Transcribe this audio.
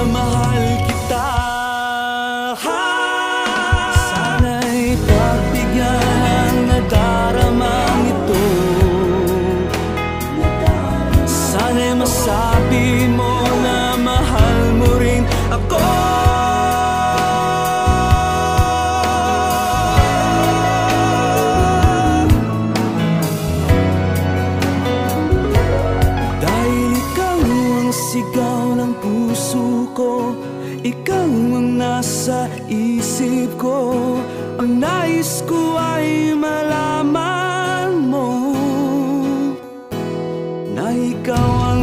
mahal kita. Sana'y pagbigyan ang nadaramang ito. Sana'y masabi mo na mahal mo rin ako. Sigaw ng puso ko, ikaw ang nasa isip ko. Ang nais ko ay malaman mo na ikaw ang